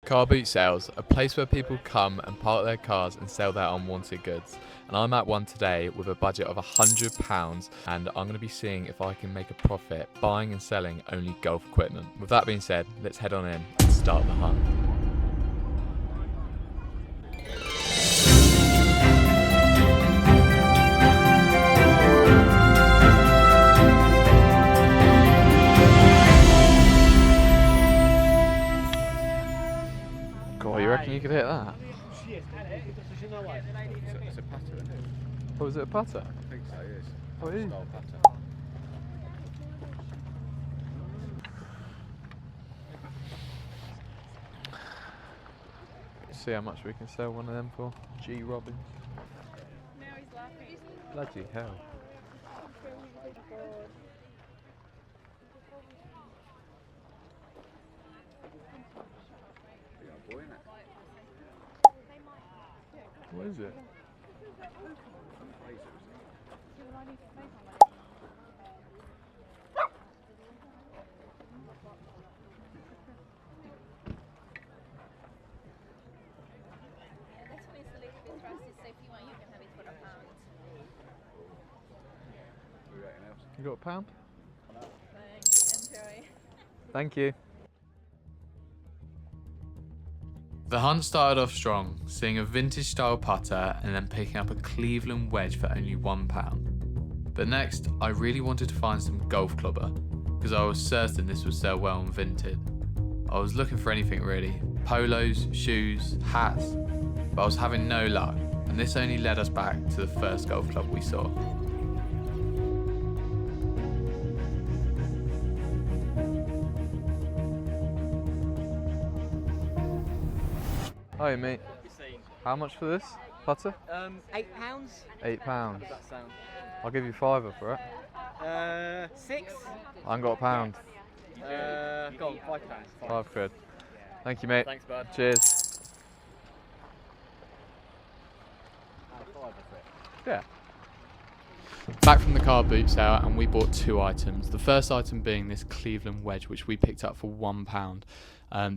Carboot sales, a place where people come and park their cars and sell their unwanted goods. And I'm at one today with a budget of £100, and I'm going to be seeing if I can make a profit buying and selling only golf equipment. With that being said, let's head on in and start the hunt. God, you reckon you could hit that? It's a putter, isn't it? Oh, is it a putter? I think so, yes. Oh, it is. Style putter. See how much we can sell one of them for. G. Robbins. Now he's laughing. Bloody hell. Big old boy, isn't it? What is it? This one is a little bit rusty, so if you want, you can have it for £1. We reckon else. You got a pound? Thanks, enjoy. Thank you. The hunt started off strong, seeing a vintage style putter and then picking up a Cleveland wedge for only £1. But next, I really wanted to find some golf clubber, because I was certain this would sell well on Vinted. I was looking for anything really, polos, shoes, hats, but I was having no luck, and this only led us back to the first golf club we saw. Hi mate, how much for this putter? £8. £8. How does that sound? I'll give you £5 for it. 6. I ain't got a pound. Go on, £5. £5. Thank you mate. Thanks, bud. Cheers. Yeah. Back from the car boot sale, and we bought 2 items. The first item being this Cleveland wedge, which we picked up for £1.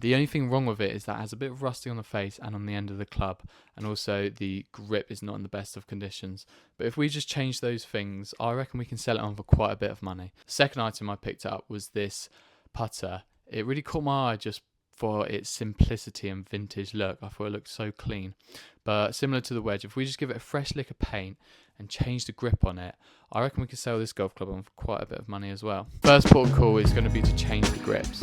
The only thing wrong with it is that it has a bit of rusting on the face and on the end of the club, and also the grip is not in the best of conditions. But if we just change those things, I reckon we can sell it on for quite a bit of money. The second item I picked up was this putter. It really caught my eye just for its simplicity and vintage look. I thought it looked so clean. But similar to the wedge, if we just give it a fresh lick of paint and change the grip on it, I reckon we can sell this golf club on for quite a bit of money as well. First port of call is going to be to change the grips.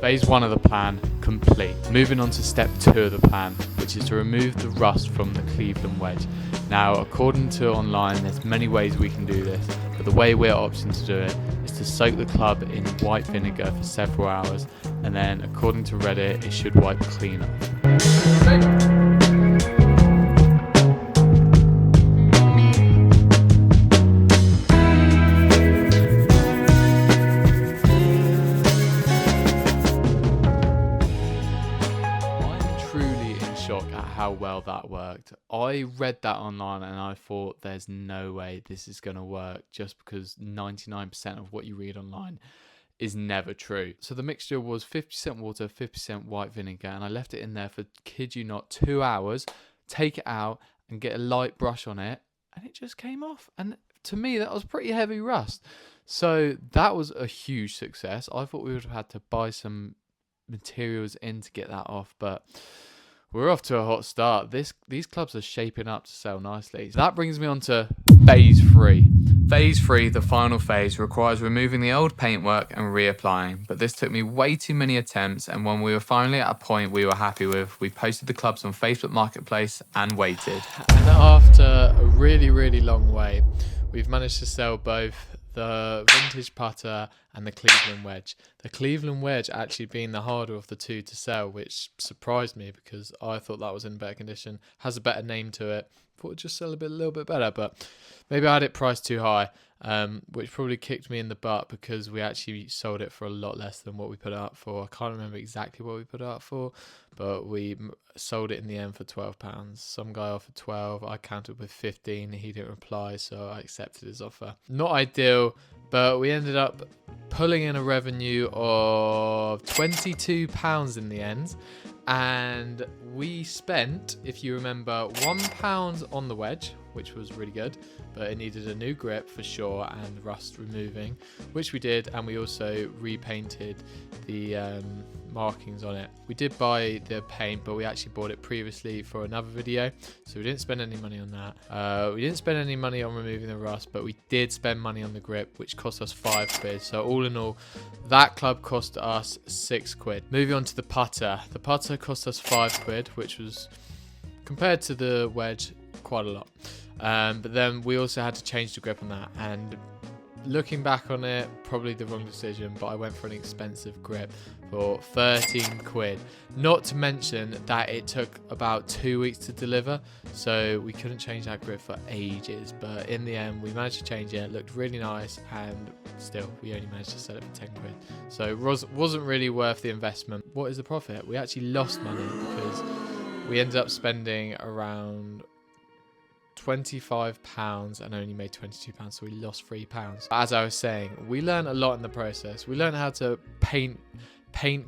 Phase 1 of the plan complete. Moving on to step 2 of the plan, which is to remove the rust from the Cleveland wedge. Now, according to online, there's many ways we can do this, but the way we're opting to do it is to soak the club in white vinegar for several hours, and then according to Reddit, it should wipe clean off. How well that worked. I read that online and I thought there's no way this is going to work, just because 99% of what you read online is never true. So the mixture was 50% water, 50% white vinegar, and I left it in there for, kid you not, 2 hours. Take it out and get a light brush on it, and it just came off. And to me, that was pretty heavy rust. So that was a huge success. I thought we would have had to buy some materials in to get that off, but we're off to a hot start. These clubs are shaping up to sell nicely. So that brings me on to phase 3. Phase 3, the final phase, requires removing the old paintwork and reapplying. But this took me way too many attempts, and when we were finally at a point we were happy with, we posted the clubs on Facebook Marketplace and waited. And after a really, really long wait, we've managed to sell both the vintage putter and the Cleveland wedge. The Cleveland wedge actually being the harder of the two to sell, which surprised me because I thought that was in better condition. Has a better name to it. Thought it'd just sell a little bit better, but maybe I had it priced too high, which probably kicked me in the butt because we actually sold it for a lot less than what we put it up for. I can't remember exactly what we put it up for, but we sold it in the end for £12. Some guy offered 12. I counted with 15. He didn't reply, so I accepted his offer. Not ideal, but we ended up pulling in a revenue of £22 in the end. And we spent, if you remember, £1 on the wedge, which was really good, but it needed a new grip for sure and rust removing, which we did. And we also repainted the markings on it. We did buy the paint, but we actually bought it previously for another video, so we didn't spend any money on that. We didn't spend any money on removing the rust, but we did spend money on the grip, which cost us £5. So all in all, that club cost us £6. Moving on to the putter. The putter cost us £5, which was, compared to the wedge, quite a lot. But then we also had to change the grip on that, and looking back on it, probably the wrong decision, but I went for an expensive grip for £13. Not to mention that it took about 2 weeks to deliver, so we couldn't change that grip for ages. But in the end, we managed to change it. It looked really nice, and still, we only managed to sell it for £10. So it wasn't really worth the investment. What is the profit? We actually lost money because we ended up spending around £25 and only made £22, so we lost £3. As I was saying, we learned a lot in the process. We learned how to paint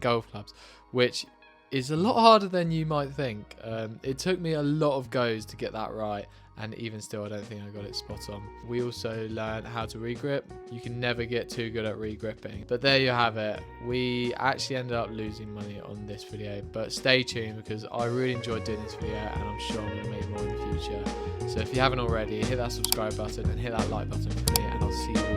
golf clubs, which is a lot harder than you might think. It took me a lot of goes to get that right, and even still I don't think I got it spot on. We also learned how to regrip. You can never get too good at regripping, but there you have it. We actually ended up losing money on this video, but stay tuned because I really enjoyed doing this video, and I'm sure I'm going to make more in the future. So if you haven't already, hit that subscribe button and hit that like button for me, and I'll see you all